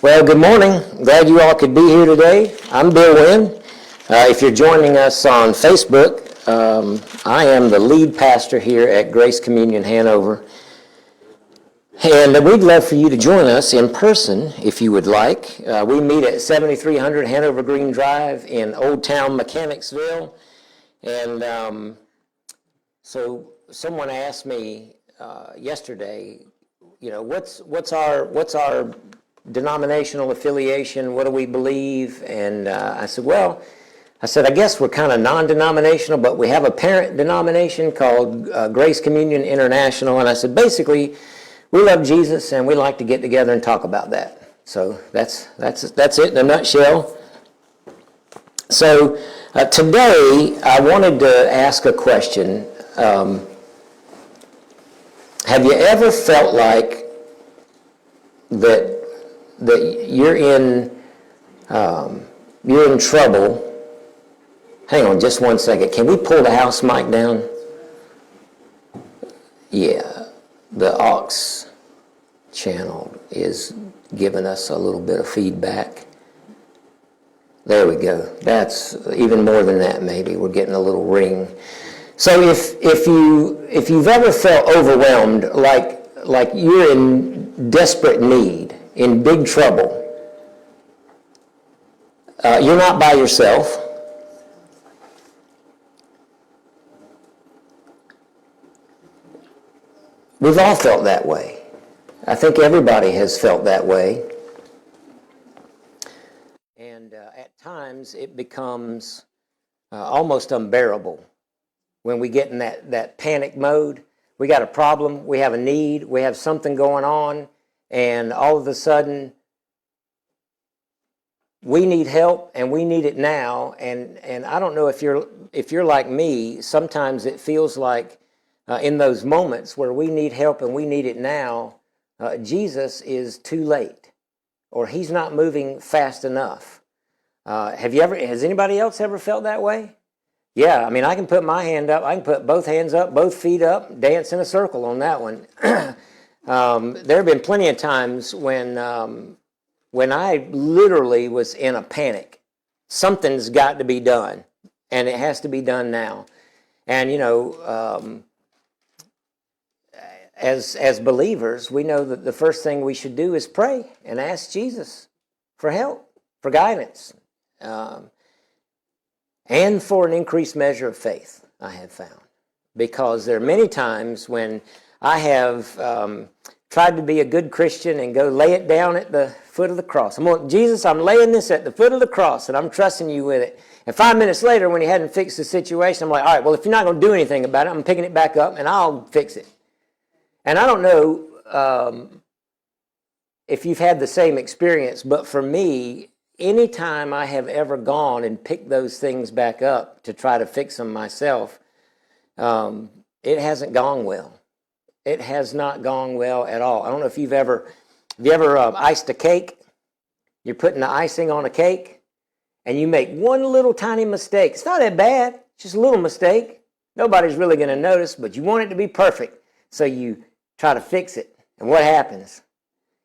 Well, good morning. Glad you all could be here today. I'm Bill Winn. If you're joining us on Facebook, I am the lead pastor here at Grace Communion Hanover. And we'd love for you to join us in person if you would like. We meet at 7300 Hanover Green Drive in Old Town Mechanicsville. And so someone asked me yesterday, what's our denominational affiliation? What do we believe? And I said, I guess we're kind of non-denominational, but we have a parent denomination called Grace Communion International. And I said, basically, we love Jesus and we like to get together and talk about that. So that's it in a nutshell. So today I wanted to ask a question. Have you ever felt like that you're in trouble? Hang on just one second. Can we pull the house mic down? Yeah, the aux channel is giving us a little bit of feedback. There we go. That's even more than that. Maybe we're getting a little ring. So if you've ever felt overwhelmed, like you're in desperate need, in big trouble, you're not by yourself. We've all felt that way. I think everybody has felt that way. And at times it becomes almost unbearable when we get in that panic mode. We got a problem, we have a need, we have something going on, and all of a sudden we need help and we need it now. And I don't know if you're like me, sometimes it feels like in those moments where we need help and we need it now, Jesus is too late, or he's not moving fast enough. Has anybody else ever felt that way? Yeah, I mean, I can put my hand up, I can put both hands up, both feet up, dance in a circle on that one. There have been plenty of times when I literally was in a panic. Something's got to be done, and it has to be done now. And, as believers, we know that the first thing we should do is pray and ask Jesus for help, for guidance, and for an increased measure of faith, I have found. Because there are many times when I have tried to be a good Christian and go lay it down at the foot of the cross. Jesus, I'm laying this at the foot of the cross, and I'm trusting you with it. And 5 minutes later, when he hadn't fixed the situation, I'm like, all right, well, if you're not going to do anything about it, I'm picking it back up, and I'll fix it. And I don't know if you've had the same experience, but for me, anytime I have ever gone and picked those things back up to try to fix them myself, it hasn't gone well. It has not gone well at all. I don't know if have you ever iced a cake? You're putting the icing on a cake, and you make one little tiny mistake. It's not that bad, it's just a little mistake. Nobody's really going to notice, but you want it to be perfect, so you try to fix it. And what happens?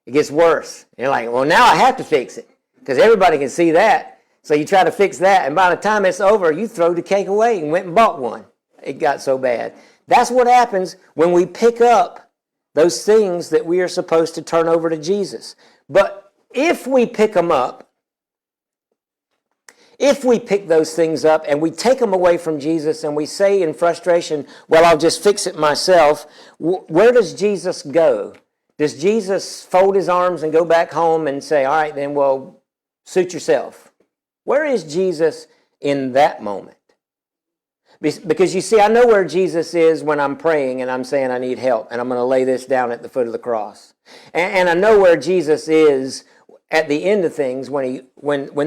It gets worse. And you're like, well, now I have to fix it, because everybody can see that. So you try to fix that, and by the time it's over, you throw the cake away and went and bought one. It got so bad. That's what happens when we pick up those things that we are supposed to turn over to Jesus. But if we pick them up, if we pick those things up and we take them away from Jesus and we say in frustration, well, I'll just fix it myself, where does Jesus go? Does Jesus fold his arms and go back home and say, all right, then, well, suit yourself? Where is Jesus in that moment? Because you see, I know where Jesus is when I'm praying and I'm saying I need help and I'm going to lay this down at the foot of the cross. And I know where Jesus is at the end of things when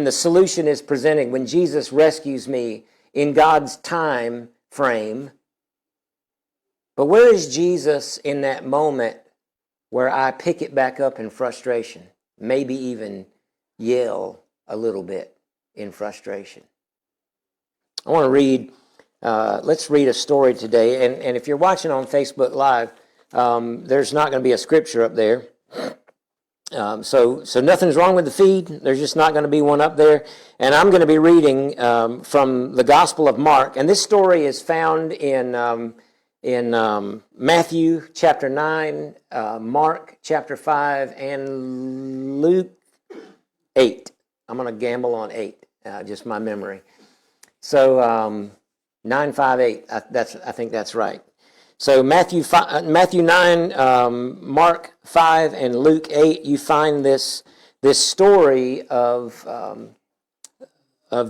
the solution is presented, when Jesus rescues me in God's time frame. But where is Jesus in that moment where I pick it back up in frustration, maybe even yell a little bit in frustration? I want to read, let's read a story today. And if you're watching on Facebook Live, there's not going to be a scripture up there. So nothing's wrong with the feed. There's just not going to be one up there. And I'm going to be reading from the Gospel of Mark. And this story is found in Matthew chapter 9, Mark chapter 5, and Luke 8. I'm going to gamble on 8, just my memory. So 9, 5, 8, I think that's right. So Matthew 9, Mark 5, and Luke 8, you find this story of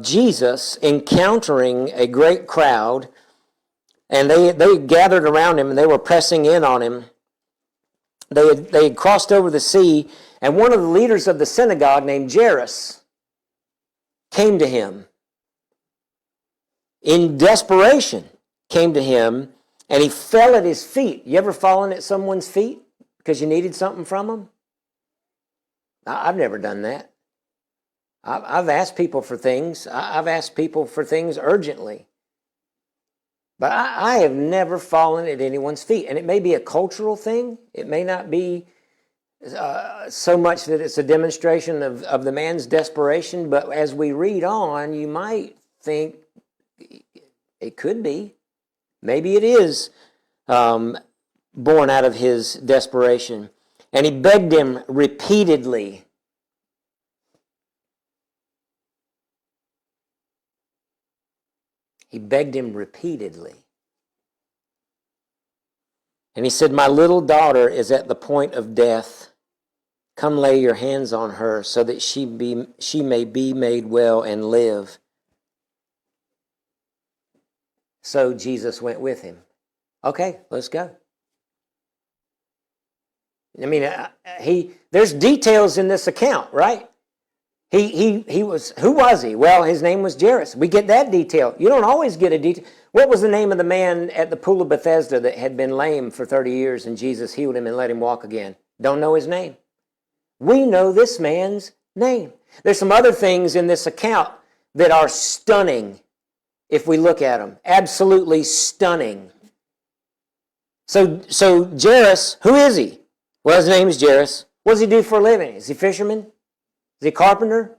Jesus encountering a great crowd, and they gathered around him and they were pressing in on him. They had crossed over the sea, and one of the leaders of the synagogue named Jairus came to him. In desperation, came to him, and he fell at his feet. You ever fallen at someone's feet because you needed something from them? I've never done that. I've asked people for things. I've asked people for things urgently. But I have never fallen at anyone's feet. And it may be a cultural thing. It may not be so much that it's a demonstration of the man's desperation. But as we read on, you might think it could be. Maybe it is born out of his desperation. And he begged him repeatedly. He begged him repeatedly. And he said, "My little daughter is at the point of death. Come lay your hands on her so that she may be made well and live." So Jesus went with him. Okay, let's go. I mean, there's details in this account, right? He was, who was he? Well, his name was Jairus. We get that detail. You don't always get a detail. What was the name of the man at the pool of Bethesda that had been lame for 30 years and Jesus healed him and let him walk again? Don't know his name. We know this man's name. There's some other things in this account that are stunning if we look at them. Absolutely stunning. So Jairus, who is he? Well, his name is Jairus. What does he do for a living? Is he a fisherman? Is he a carpenter?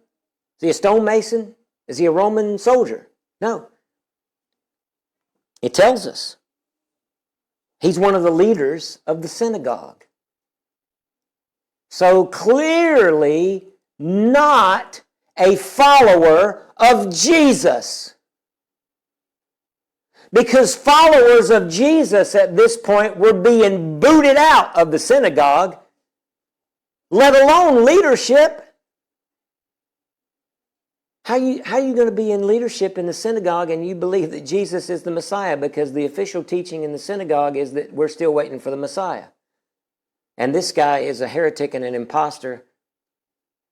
Is he a stonemason? Is he a Roman soldier? No. It tells us. He's one of the leaders of the synagogue. So clearly not a follower of Jesus. Because followers of Jesus at this point were being booted out of the synagogue, let alone leadership. How are you going to be in leadership in the synagogue and you believe that Jesus is the Messiah? Because the official teaching in the synagogue is that we're still waiting for the Messiah. And this guy is a heretic and an imposter,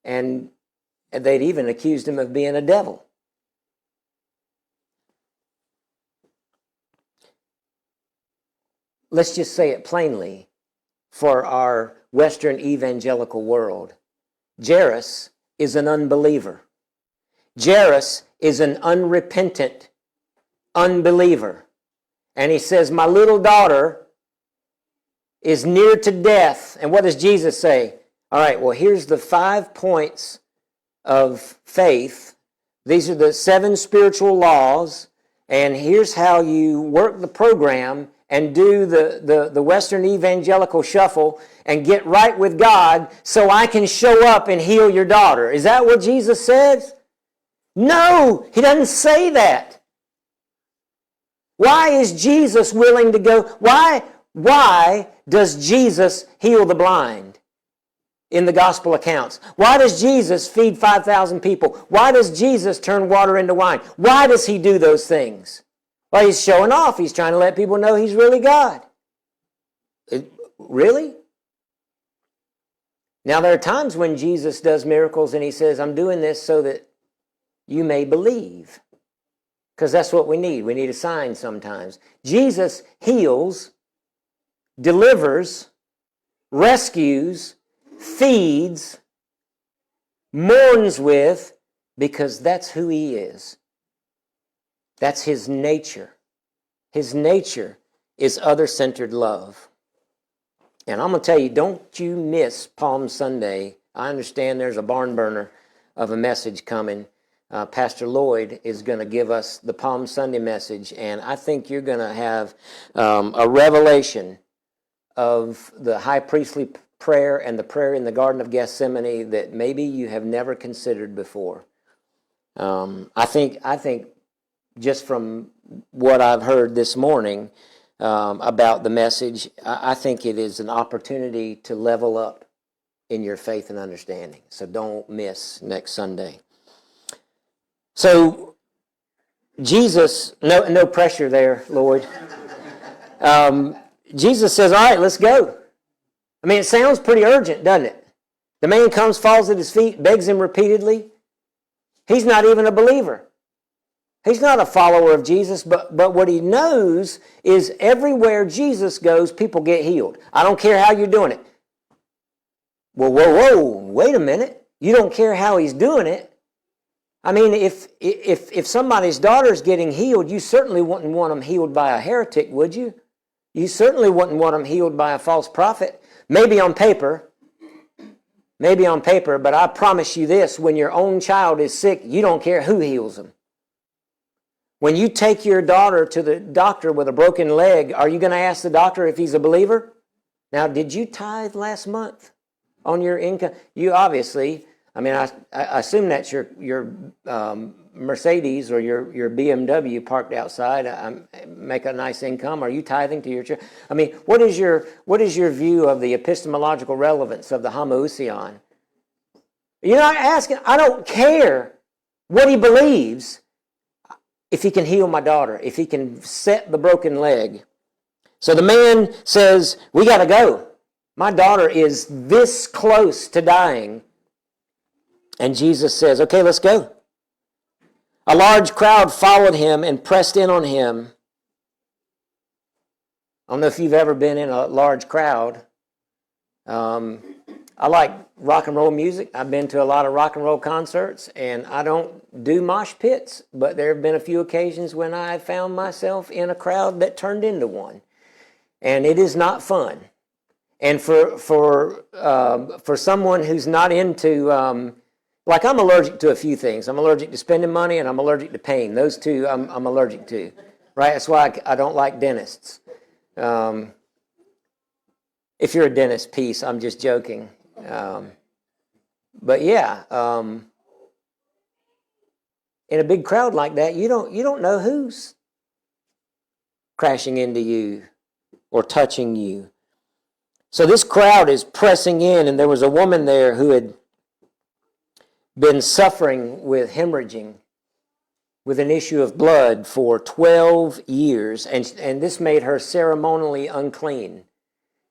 and they'd even accused him of being a devil. Let's just say it plainly for our Western evangelical world. Jairus is an unbeliever. Jairus is an unrepentant unbeliever. And he says, "My little daughter is near to death." And what does Jesus say? All right, well, here's the 5 points of faith. These are the 7 spiritual laws. And here's how you work the program and do the Western evangelical shuffle and get right with God so I can show up and heal your daughter. Is that what Jesus says? No, he doesn't say that. Why is Jesus willing to go? Why does Jesus heal the blind in the gospel accounts? Why does Jesus feed 5,000 people? Why does Jesus turn water into wine? Why does he do those things? Well, he's showing off. He's trying to let people know he's really God. Really? Now, there are times when Jesus does miracles and he says, "I'm doing this so that you may believe." Because that's what we need. We need a sign sometimes. Jesus heals, delivers, rescues, feeds, mourns with, because that's who he is. That's his nature. His nature is other-centered love. And I'm going to tell you, don't you miss Palm Sunday I understand there's a barn burner of a message coming. Pastor Lloyd is going to give us the Palm Sunday message, and I think you're going to have a revelation of the high priestly prayer and the prayer in the Garden of Gethsemane that maybe you have never considered before. I think just from what I've heard this morning about the message, I think it is an opportunity to level up in your faith and understanding. So don't miss next Sunday. So Jesus, no pressure there, Lloyd. Jesus says, all right, let's go. I mean, it sounds pretty urgent, doesn't it? The man comes, falls at his feet, begs him repeatedly. He's not even a believer. He's not a follower of Jesus, but what he knows is everywhere Jesus goes, people get healed. I don't care how you're doing it. Well, whoa, wait a minute. You don't care how he's doing it. I mean, if somebody's daughter's getting healed, you certainly wouldn't want them healed by a heretic, would you? You certainly wouldn't want them healed by a false prophet. Maybe on paper, but I promise you this, when your own child is sick, you don't care who heals them. When you take your daughter to the doctor with a broken leg, are you going to ask the doctor if he's a believer? Now, did you tithe last month on your income? You obviously, I mean, I assume that's your Mercedes or your BMW parked outside. Make a nice income. Are you tithing to your church? I mean, what is your view of the epistemological relevance of the homoousion? You're not asking. I don't care what he believes. If he can heal my daughter, if he can set the broken leg. So the man says, we got to go. My daughter is this close to dying. And Jesus says, okay, let's go. A large crowd followed him and pressed in on him. I don't know if you've ever been in a large crowd. I like rock and roll music. I've been to a lot of rock and roll concerts, and I don't do mosh pits, but there have been a few occasions when I found myself in a crowd that turned into one. And it is not fun. And for someone who's not into, like I'm allergic to a few things. I'm allergic to spending money and I'm allergic to pain. Those two I'm allergic to, right? That's why I don't like dentists. If you're a dentist, peace, I'm just joking. But yeah, in a big crowd like that, you don't know who's crashing into you or touching you. So this crowd is pressing in, and there was a woman there who had been suffering with hemorrhaging, with an issue of blood for 12 years, and this made her ceremonially unclean.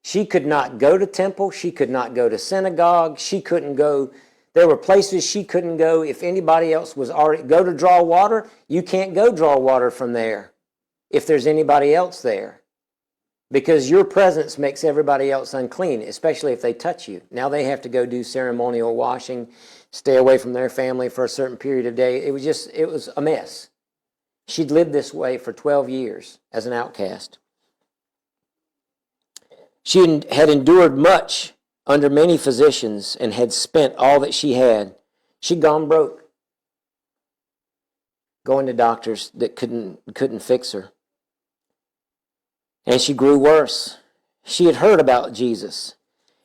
She could not go to temple. She could not go to synagogue. She couldn't go. There were places she couldn't go. If anybody else was already go to draw water, you can't go draw water from there if there's anybody else there, because your presence makes everybody else unclean, especially if they touch you. Now they have to go do ceremonial washing, stay away from their family for a certain period of day. It was a mess. She'd lived this way for 12 years as an outcast. She had endured much under many physicians and had spent all that she had. She'd gone broke, going to doctors that couldn't fix her. And she grew worse. She had heard about Jesus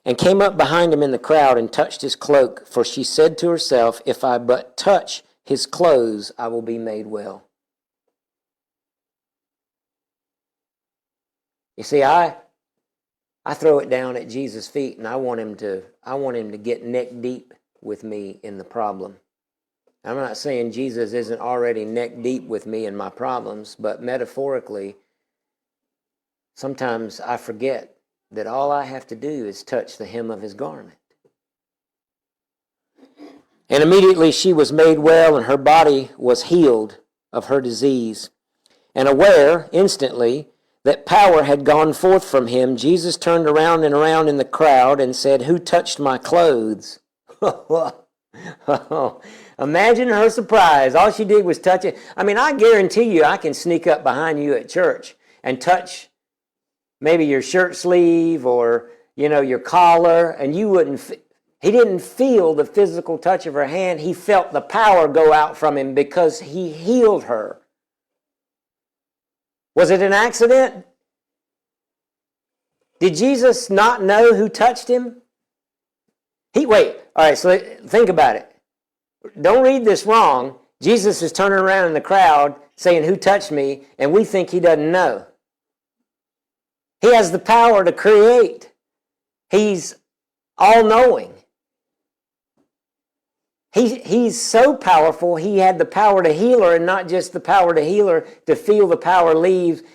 and came up behind him in the crowd and touched his cloak, for she said to herself, if I but touch his clothes, I will be made well. You see, I throw it down at Jesus' feet, and I want him to get neck deep with me in the problem. I'm not saying Jesus isn't already neck deep with me in my problems, but metaphorically, sometimes I forget that all I have to do is touch the hem of his garment. And immediately she was made well, and her body was healed of her disease. And aware instantly that power had gone forth from him, Jesus turned around and around in the crowd and said, who touched my clothes? Imagine her surprise. All she did was touch it. I mean, I guarantee you I can sneak up behind you at church and touch maybe your shirt sleeve or, your collar, and you wouldn't He didn't feel the physical touch of her hand. He felt the power go out from him because he healed her. Was it an accident? Did Jesus not know who touched him? All right, so think about it. Don't read this wrong. Jesus is turning around in the crowd saying, "Who touched me?" And we think he doesn't know. He has the power to create. He's all-knowing. He's so powerful, he had the power to heal her, and not just the power to heal her, to feel the power leave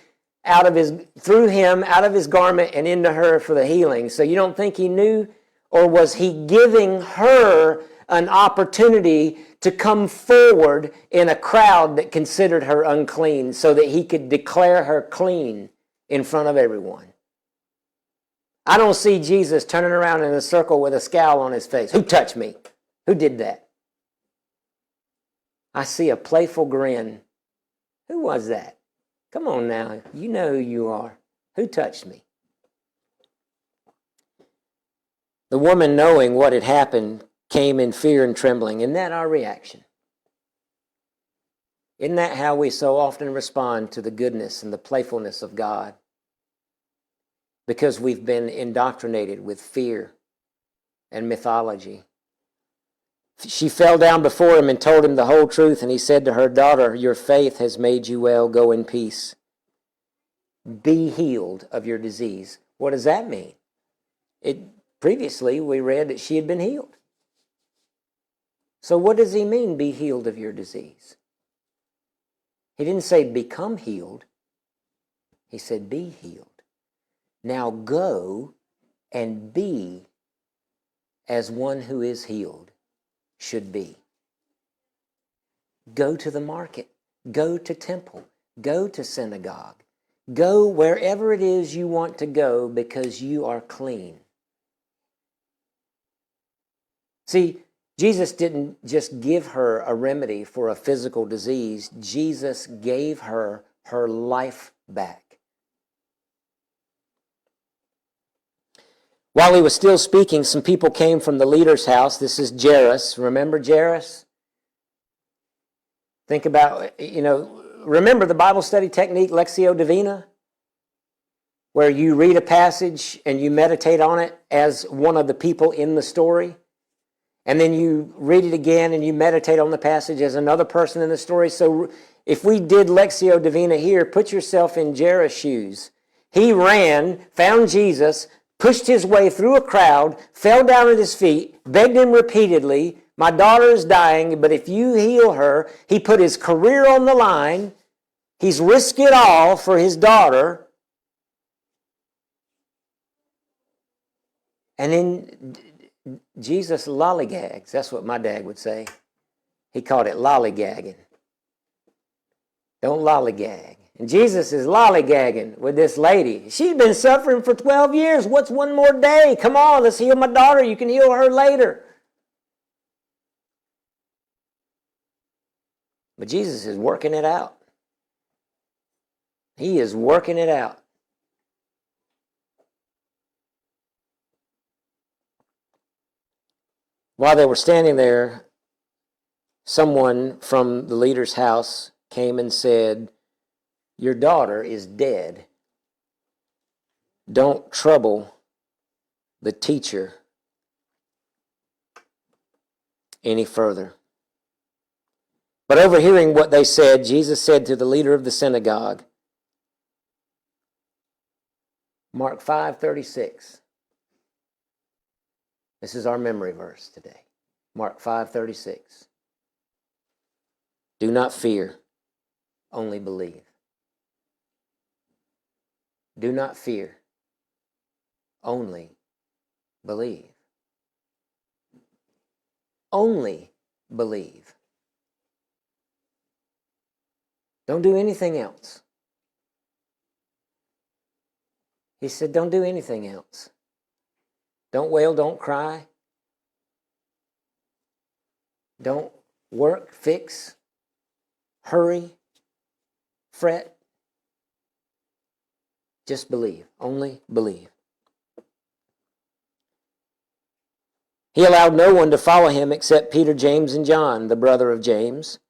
through him, out of his garment and into her for the healing. So you don't think he knew? Or was he giving her an opportunity to come forward in a crowd that considered her unclean so that he could declare her clean in front of everyone? I don't see Jesus turning around in a circle with a scowl on his face. "Who touched me? Who did that?" I see a playful grin. "Who was that? Come on now, you know who you are. Who touched me?" The woman, knowing what had happened, came in fear and trembling. Isn't that our reaction? Isn't that how we so often respond to the goodness and the playfulness of God? Because we've been indoctrinated with fear and mythology. She fell down before him and told him the whole truth, and he said to her, "Daughter, your faith has made you well. Go in peace. Be healed of your disease." What does that mean? Previously, we read that she had been healed. So what does he mean, be healed of your disease? He didn't say become healed. He said be healed. Now go and be as one who is healed should be. Go to the market. Go to temple. Go to synagogue. Go wherever it is you want to go because you are clean. See, Jesus didn't just give her a remedy for a physical disease. Jesus gave her her life back. While he was still speaking, some people came from the leader's house. This is Jairus. Remember Jairus? Think about, remember the Bible study technique, Lectio Divina? Where you read a passage and you meditate on it as one of the people in the story. And then you read it again and you meditate on the passage as another person in the story. So if we did Lectio Divina here, put yourself in Jairus' shoes. He ran, found Jesus, pushed his way through a crowd, fell down at his feet, begged him repeatedly, "My daughter is dying, but if you heal her," he put his career on the line. He's risked it all for his daughter. And then Jesus lollygags. That's what my dad would say. He called it lollygagging. Don't lollygag. And Jesus is lollygagging with this lady. She's been suffering for 12 years. What's one more day? Come on, let's heal my daughter. You can heal her later. But Jesus is working it out. He is working it out. While they were standing there, someone from the leader's house came and said, "Your daughter is dead. Don't trouble the teacher any further." But overhearing what they said, Jesus said to the leader of the synagogue, Mark 5:36. This is our memory verse today. Mark 5:36. Do not fear, only believe. Do not fear, only believe. Only believe. Don't do anything else. He said, don't do anything else. Don't wail, don't cry. Don't work, fix, hurry, fret. Just believe. Only believe. He allowed no one to follow him except Peter, James, and John, the brother of James.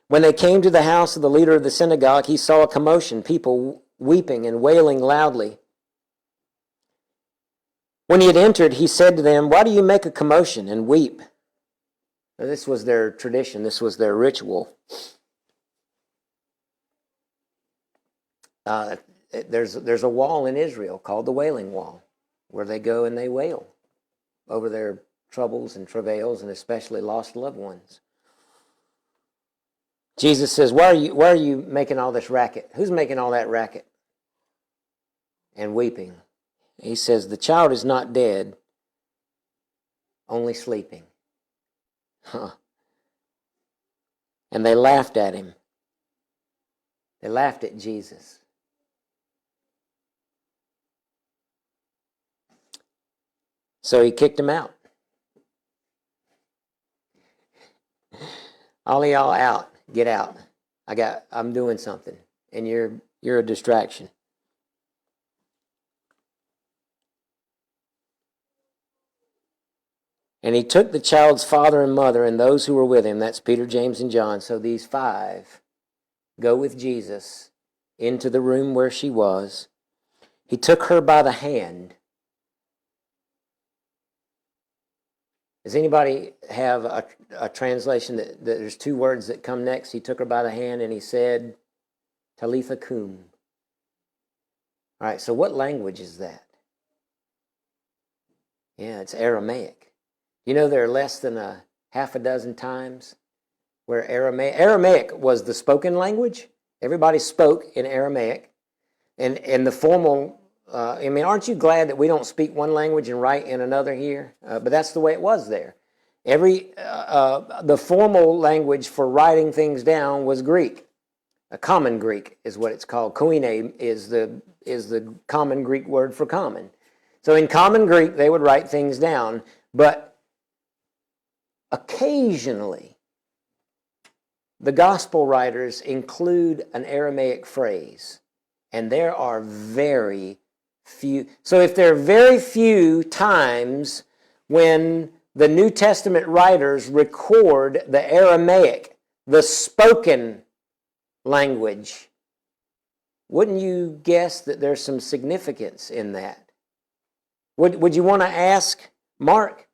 When they came to the house of the leader of the synagogue, he saw a commotion, people weeping and wailing loudly. When he had entered, he said to them, "Why do you make a commotion and weep?" Now, this was their tradition. This was their ritual. There's a wall in Israel called the Wailing Wall, where they go and they wail over their troubles and travails, and especially lost loved ones. Jesus says, why are you making all this racket? Who's making all that racket and weeping? He says, the child is not dead, only sleeping. And they laughed at him. They laughed at Jesus. So he kicked him out. All of y'all out. Get out. I'm doing something. And you're a distraction. And he took the child's father and mother and those who were with him, that's Peter, James, and John. So these 5 go with Jesus into the room where she was. He took her by the hand. Does anybody have a translation that there's 2 words that come next? He took her by the hand and he said, Talitha cum. All right, so what language is that? Yeah, it's Aramaic. You know, there are less than a half a dozen times where Aramaic was the spoken language. Everybody spoke in Aramaic. And the formal, aren't you glad that we don't speak one language and write in another here? But that's the way it was there. The formal language for writing things down was Greek. A common Greek is what it's called. Koine is the common Greek word for common. So in common Greek, they would write things down, but occasionally, the gospel writers include an Aramaic phrase, and there are very few. So if there are very few times when the New Testament writers record the Aramaic, the spoken language, wouldn't you guess that there's some significance in that? Would you want to ask Mark?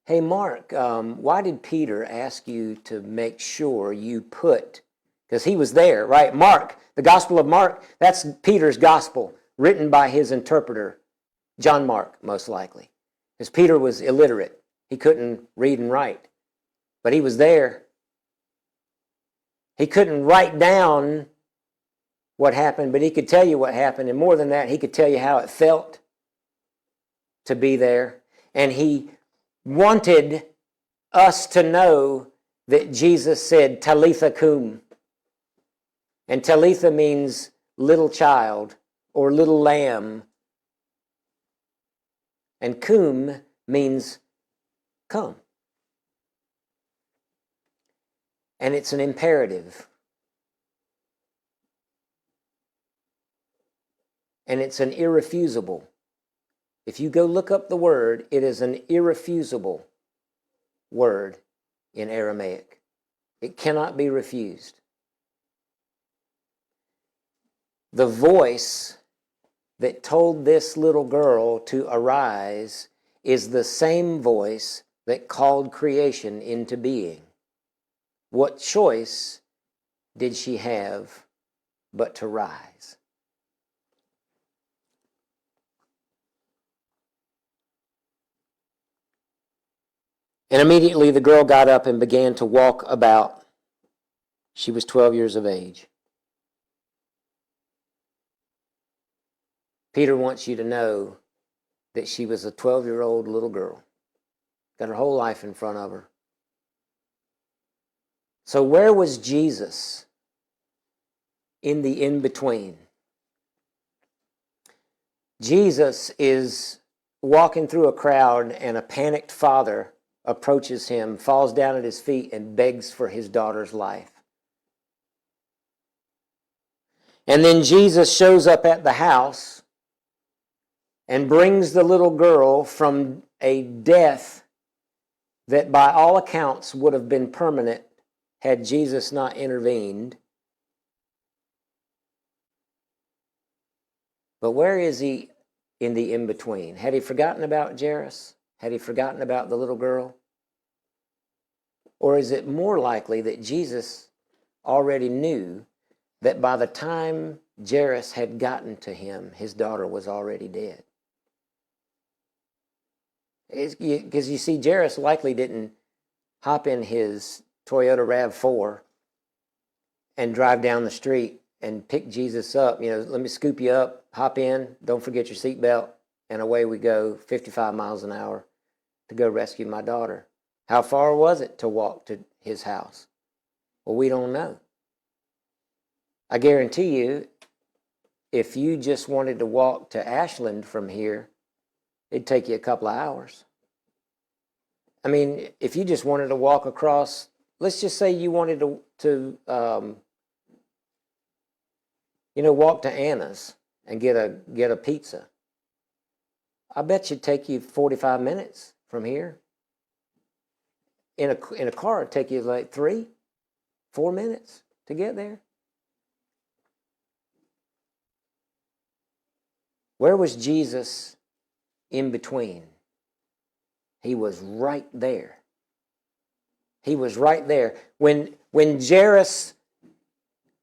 Hey, Mark, why did Peter ask you to make sure you put, because he was there, right? Mark, the Gospel of Mark, that's Peter's gospel, written by his interpreter, John Mark, most likely. Because Peter was illiterate. He couldn't read and write. But he was there. He couldn't write down what happened, but he could tell you what happened. And more than that, he could tell you how it felt to be there. And he wanted us to know that Jesus said, Talitha cum. And Talitha means little child or little lamb. And cum means come. And it's an imperative. And it's an irrefusable. If you go look up the word, it is an irrefusable word in Aramaic. It cannot be refused. The voice that told this little girl to arise is the same voice that called creation into being. What choice did she have but to rise? And immediately the girl got up and began to walk about. She was 12 years of age. Peter wants you to know that she was a 12-year-old little girl. Got her whole life in front of her. So where was Jesus in the in-between? Jesus is walking through a crowd and a panicked father approaches him, falls down at his feet, and begs for his daughter's life. And then Jesus shows up at the house and brings the little girl from a death that by all accounts would have been permanent had Jesus not intervened. But where is he in the in-between? Had he forgotten about Jairus? Had he forgotten about the little girl? Or is it more likely that Jesus already knew that by the time Jairus had gotten to him, his daughter was already dead? Because you see, Jairus likely didn't hop in his Toyota RAV4 and drive down the street and pick Jesus up. Let me scoop you up, hop in, don't forget your seatbelt, and away we go, 55 miles an hour to go rescue my daughter. How far was it to walk to his house? Well, we don't know. I guarantee you, if you just wanted to walk to Ashland from here, it'd take you a couple of hours. I mean, if you just wanted to walk across, let's just say you wanted to walk to Anna's and get a pizza. I bet it'd take you 45 minutes from here. In a car, it'd take you like 3-4 minutes to get there. Where was Jesus in between? He was right there. He was right there. When Jairus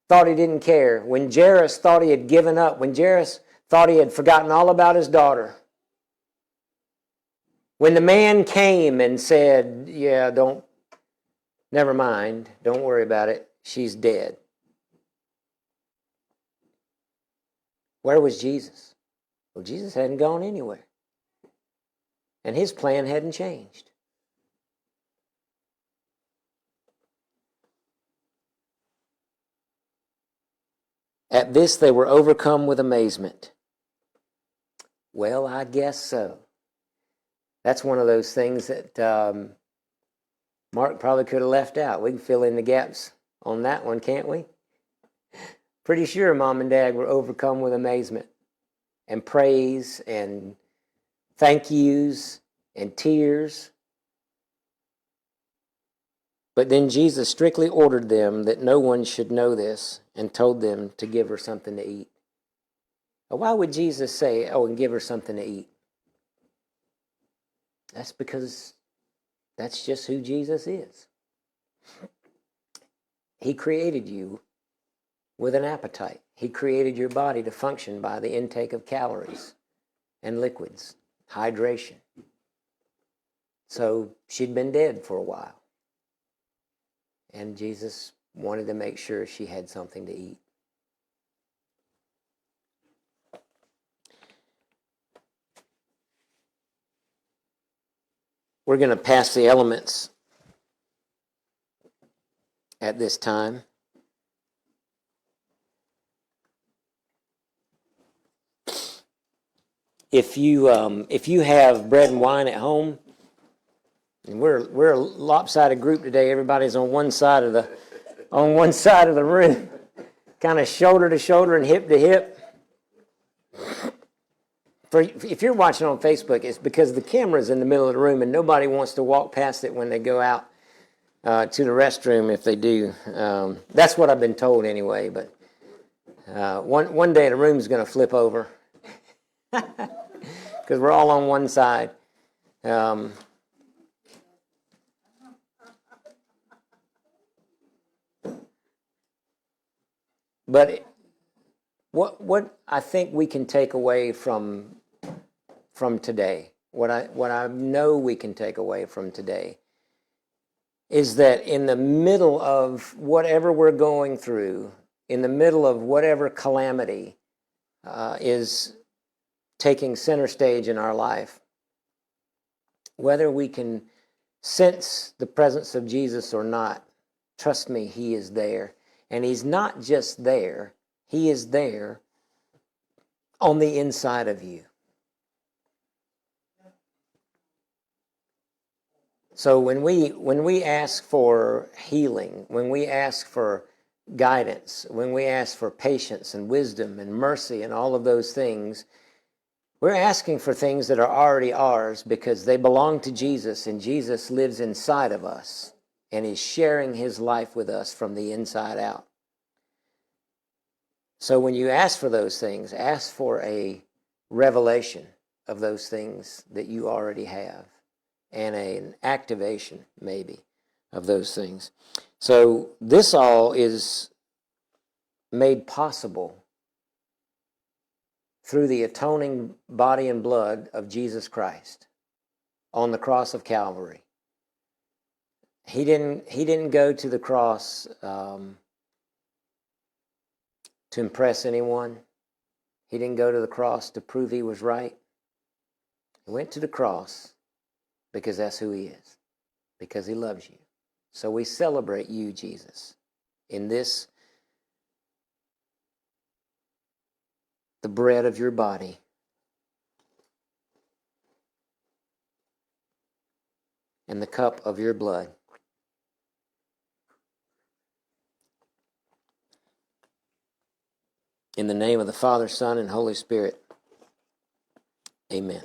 thought he didn't care, when Jairus thought he had given up, when Jairus thought he had forgotten all about his daughter, when the man came and said, never mind, don't worry about it, she's dead. Where was Jesus? Well, Jesus hadn't gone anywhere. And his plan hadn't changed. At this, they were overcome with amazement. Well, I guess so. That's one of those things that Mark probably could have left out. We can fill in the gaps on that one, can't we? Pretty sure Mom and Dad were overcome with amazement and praise and thank yous and tears. But then Jesus strictly ordered them that no one should know this and told them to give her something to eat. Why would Jesus say, and give her something to eat? That's because that's just who Jesus is. He created you with an appetite. He created your body to function by the intake of calories and liquids, hydration. So she'd been dead for a while. And Jesus wanted to make sure she had something to eat. We're going to pass the elements at this time. If you have bread and wine at home, and we're a lopsided group today. Everybody's on one side of the room, kind of shoulder to shoulder and hip to hip. If you're watching on Facebook, it's because the camera's in the middle of the room and nobody wants to walk past it when they go out to the restroom. If they do, that's what I've been told anyway. But one day the room's going to flip over because we're all on one side. But what I think we can take away from today, what I know we can take away from today, is that in the middle of whatever we're going through, in the middle of whatever calamity is taking center stage in our life, whether we can sense the presence of Jesus or not, trust me, he is there. And he's not just there, he is there on the inside of you. So when we ask for healing, when we ask for guidance, when we ask for patience and wisdom and mercy and all of those things, We're asking for things that are already ours because they belong to Jesus, and Jesus lives inside of us and is sharing his life with us from the inside out. So when you ask for those things, ask for a revelation of those things that you already have and an activation, maybe, of those things. So this all is made possible through the atoning body and blood of Jesus Christ on the cross of Calvary. He didn't go to the cross to impress anyone. He didn't go to the cross to prove he was right. He went to the cross because that's who he is, because he loves you. So we celebrate you, Jesus, in this, the bread of your body, and the cup of your blood. In the name of the Father, Son, and Holy Spirit, amen.